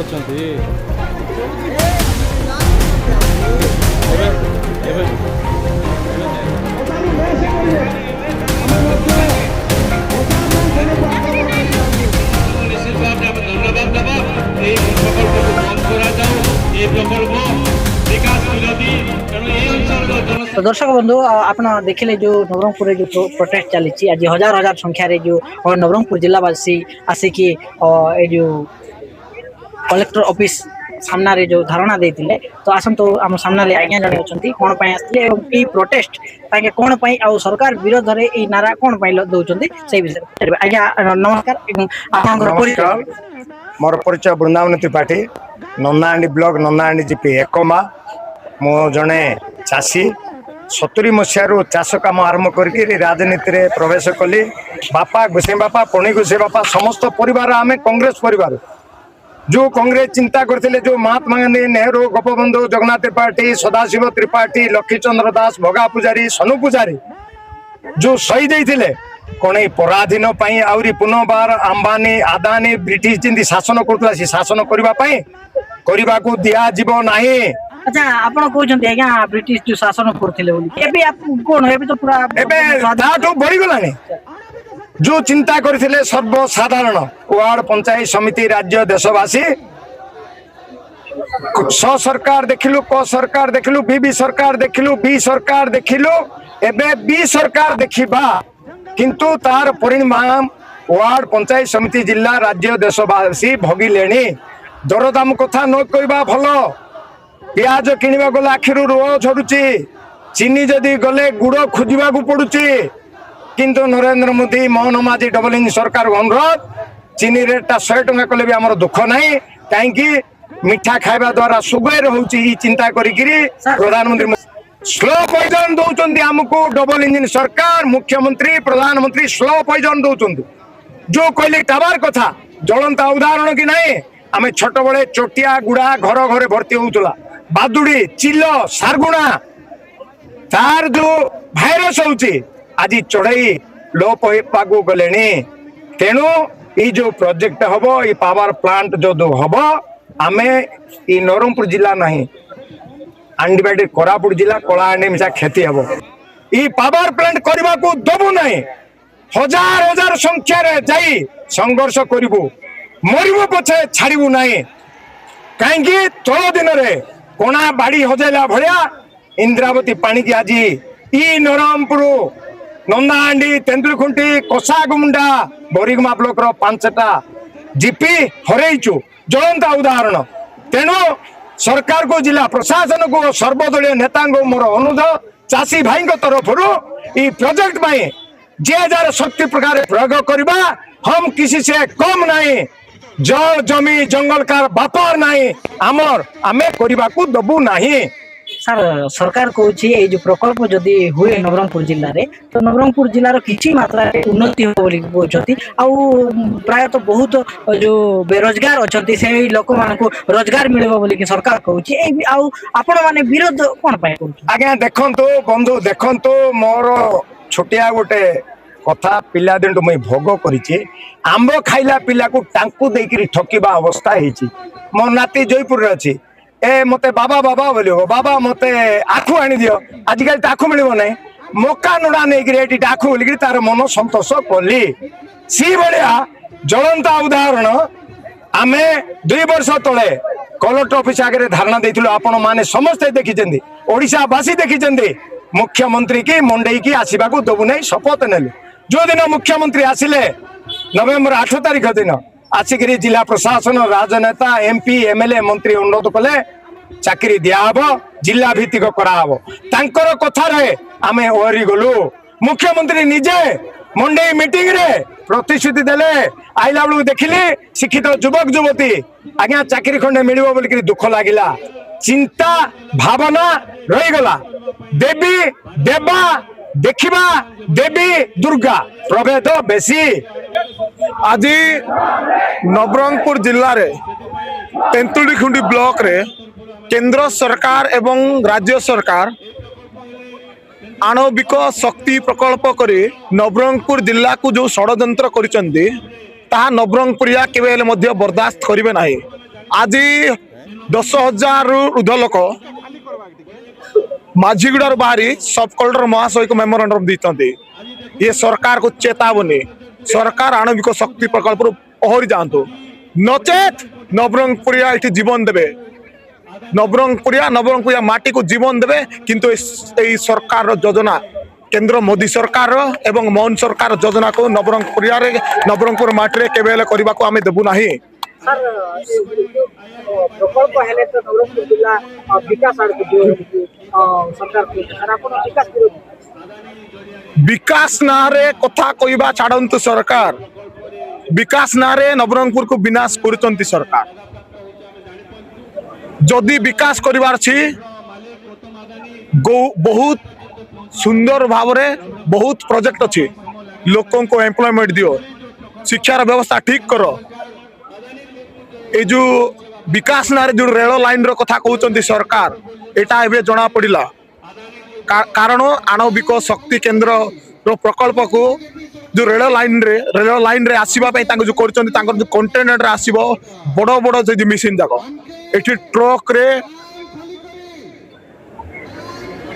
ଅଛନ୍ତି तो दर्शक बंधु आपन देखिले जो नवरंगपुर जो प्रोटेस्ट चली आज हजार हजार संख्यार जो नवरंगपुर जिलावासी आसिकी जो कलेक्टर ऑफिस सामना रे जो धारणा देते तो आसतु आम सामना आज्ञा जड़े अच्छा कौन आसते ये प्रोटेस्ट ताके कौन आ सरकार विरोध में ये नारा कौन दौरान से विषय आज्ञा नमस्कार नमस्कार मोर परिचय वृंदावन त्रिपाठी नंदाहांडी ब्लॉक नंदाहांडी जीपी एकमा मो जड़े चाषी 70 मसीह चाष कम आरंभ करके राजनीति रे प्रवेश कली बापा गोसाई बापा पणी गोसाई बापा समस्त परिवार आम कांग्रेस परिवार जो कांग्रेस चिंता करते जो महात्मा गांधी नेहरू गोपबंधु जगन्नाथ त्रिपाठी सदाशिव त्रिपाठी लक्ष्मीचंद्र दास भोगा पूजारी सनु पूजारी जो शहीद होते कौन पराधीन आहरी पुनर्बार अंबानी आदानी ब्रिटिश जिंदी शासन करुला सी शासन करने को दिज्व ना। अच्छा आपण कहते आज्ञा ब्रिटिश जो शासन करते कौन तो पूरा बढ़ी गलानी जो चिंता करथिले सर्वसाधारण वार्ड पंचायत समिति राज्य देशवासी स सरकार देखिलु क सरकार देखिलु बी सरकार देखिलु बी सरकार देखिलु एबे बी सरकार देखिबा किंतु तार परिणाम वार्ड पंचायत समिति जिला राज्य देशवासी भोगिलेनी दरदाम कथा न कहबा भलो प्याज किनिबा गले आखिरु रुह झरुची चीनी जदी गले गुड़ खोजिबा को पड़ुची किंतु नरेंद्र मोदी मोहन माझी डबल इंजिन सरकार अनुरोध चीनी रेटा 100 टंका कले भी आमर दुख नहीं कहीं मिठा खाइबा द्वारा सुगर होची चिंता करिकिरी प्रधानमंत्री स्लो पॉइजन दौरान आमको डबल इंजिन सरकार मुख्यमंत्री प्रधानमंत्री स्लो पॉइजन दौरान जो कहले टावर कथा ज्वलंता उदाहरण कि नहीं आम छोट बड़े चोटिया गुड़ा घर घरे भर्ती होउतला बादुड़ी चिल सारगुणा तार जो भाइरस होची आज चढ़ई लोप हो गले तेणु ये जो प्रोजेक्ट हम ये पावर प्लांट जो हम आम ये नवरंगपुर जिला नहीं आंडीबाड़ी कोरापुट जिला कलाहांडी मिसा क्षति हम ये पावर प्लांट करने को दबू ना हजार हजार संख्यार जाई संघर्ष करू मरबू पछे छाड़ू ना कहीं तल दिन में कोणा बाड़ी हजेला भाया इंद्रावती पानी की आज ई नवरंगपुर नंदाहांडी तेंदुलखुंटी कोसागुमुंडा बोरीगुमा ब्लॉक रो 5टा जीपी हरईचु ज्वलंता उदाहरण तेणु सरकार को जिला प्रशासन को सर्वदलीय नेता मोर अनुरोध चाषी भाई तरफ ये प्रोजेक्ट में जे जार शक्ति प्रकार प्रयोग करवा हम किसी से कम नहीं जल जमी जंगल का व्यापार नहीं आमर आमे करने को दबू नहीं। सर सरकार कहूँ ये जो प्रकल्प जदि हुए नवरंगपुर जिले में तो नवरंगपुर जिलार किसी मात्रा उन्नति हो प्राय तो बहुत जो बेरोजगार अच्छा से लोक मान रोजगार मिले सरकार कहूँ आपण मैंने विरोध कौन आज्ञा देखु बंधु देखु मोर छोटिया गोटे कथा पिला दिन मुई भोग करी आंब खाइला पिला को टांकू देकर ठकिबा अवस्था होती मो नाती जयपुर अच्छी ए मते बाबा बाबा बोलो बाबा मते आखु आनी दियो आजिकल तो आखु मिल ना मका नुड़ा नहीं आखु बोलिक तार मन संतोष कली सी भाया ज्वलंता उदाहरण आमे 2 वर्ष तले कलेक्टर ऑफिस आगे धारणा देथिलु आपण माने समस्त देखिचंदी ओडिशावासी देखिचंदी मुख्यमंत्री की मंडई की आसीबा को दबु नहीं शपथ नेलु जो दिन मुख्यमंत्री आसिले नवेम्बर 8 तारिख दिन आसिक जिला प्रशासन राजनेता एमपी एमएलए मंत्री अनुरोध कले चाकरी दियाहब जिला भित्तिक कराहब तांकर कथार आम ओहरी गलु मुख्यमंत्री निजे मंडई मीटिंग रे प्रतिश्रुति देले आइला बेलू देखिली शिक्षित युवक युवती आज्ञा चाकरी खंडे मिलिबो बोलिक दुख लागिला चिंता भावना रहीगला देवी देवा देखिबा देवी दुर्गा प्रभेद बेसी आज नवरंगपुर जिले रे तेंतुलीखुंडी ब्लॉक रे केंद्र सरकार एवं राज्य सरकार आणविक शक्ति प्रकल्प करे नवरंगपुर जिला को जो षड्यंत्र करिसेंती ताहा नवरंगपुरिया केबे बर्दाश्त करिवे नाही। आज 10,000 रु ऊर्ध लोक माझीगुड़ार बाहरी सब कलेक्टर महाशय को मेमोरांडम देते। ये सरकार को चेतावनी, सरकार आणविक शक्ति प्रकल्प पहरी जातु नचेत नवरंगपुरिया ये जीवन देवे, नवरंगपुरिया माटी को जीवन देवे। किंतु ए सरकार योजना केंद्र मोदी सरकार एवं मोहन सरकार योजना को नवरंगपुर माटी केवल करने को आम देबू ना। सर प्रकल्प हेले तो नवरंगपुर जिला विकास आड़ जो सरकार सर आपण विकास विकास नारे कथा कहवा छाड़ू सरकार, विकास नारे नवरंगपुर को विनाश कर सरकार। जदि विकास करिवार छी बहुत सुंदर भाव रे बहुत प्रोजेक्ट अच्छी, लोकों को एम्प्लॉयमेंट दियो, शिक्षार व्यवस्था ठीक करो। ये जो विकास नारे जो रेल लाइन रो कथा कहते सरकार एटा एबे जना पड़िला। कारण आणविक शक्ति केंद्र रो प्रकल्प को जो रेल लाइन रे आसीबा पई तांको जो करचंती तांको जो कंटेनर रे आसीबो बड़ बड़ जे मशीन जाको एठी ट्रक रे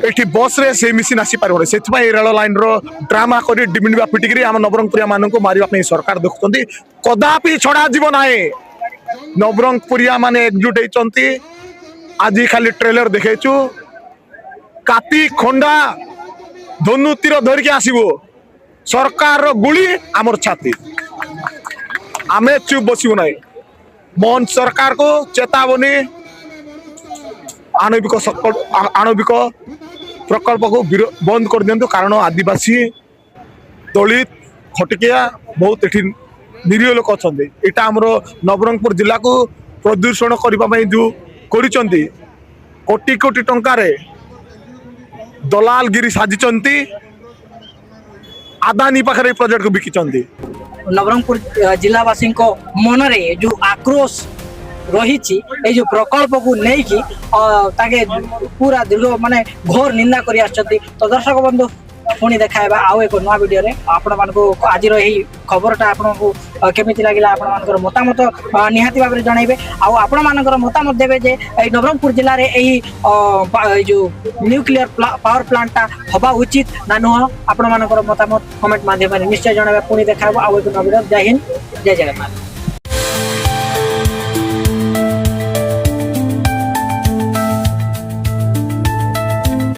एठी बस रे से मशीन आसी पारबो। सेति पई रेल लाइन रो ड्रामा करी डिमिंडा पिटिकरी हम नवरंगपुरिया मानन को मारिबा पई सरकार देखुचंती, कदापि छडा जीव नाही। नवरंगपुरिया माने एकजुट हेचंती। आज खाली ट्रेलर देखेचु, काती खंडा धनु तीर धरिके आसीबो, सरकार रो गुली आमर छाती, आमे चुप बसिबो नाही। मोहन सरकार को चेतावनी, आणविक प्रकल्प को बंद कर दियंतु। कारण आदिवासी दलित खटिकिया बहुत एठी निरीह लोक अछंती। एटा हमरो नवरंगपुर जिला को प्रदूषण करबा पई जो करिसंती, कोटी कोटी टंका रे दलालगिरी साजिचंती, अदानी पाखरे प्रोजेक्ट को बिकिचंती। नवरंगपुर जिलावासी को मन रे जो आक्रोश रही जो प्रकल्प को नहीं कि ताके पूरा दीर्घ माने घोर निंदा करी आछंती। तो दर्शक बंधु पुणी देखा आउ एक नुआ वीडियो रे आपण मानको आज रही खबरटा आपण को केमिति लागिला आपण मानकर मतामत निहाती भाबरे जणाइबे। आउ आपण मानकर मतामत देबे जे ए नवरंगपुर जिल्ला रे एही जो न्यूक्लियर पावर प्लांटटा हबा उचित ना नुह, आपण मानकर मतामत कमेंट माध्यम रे निश्चय जणाइबे। पुणी देखा आउ एक नुआ वीडियो। जय हिंद, जय जगन्नाथ।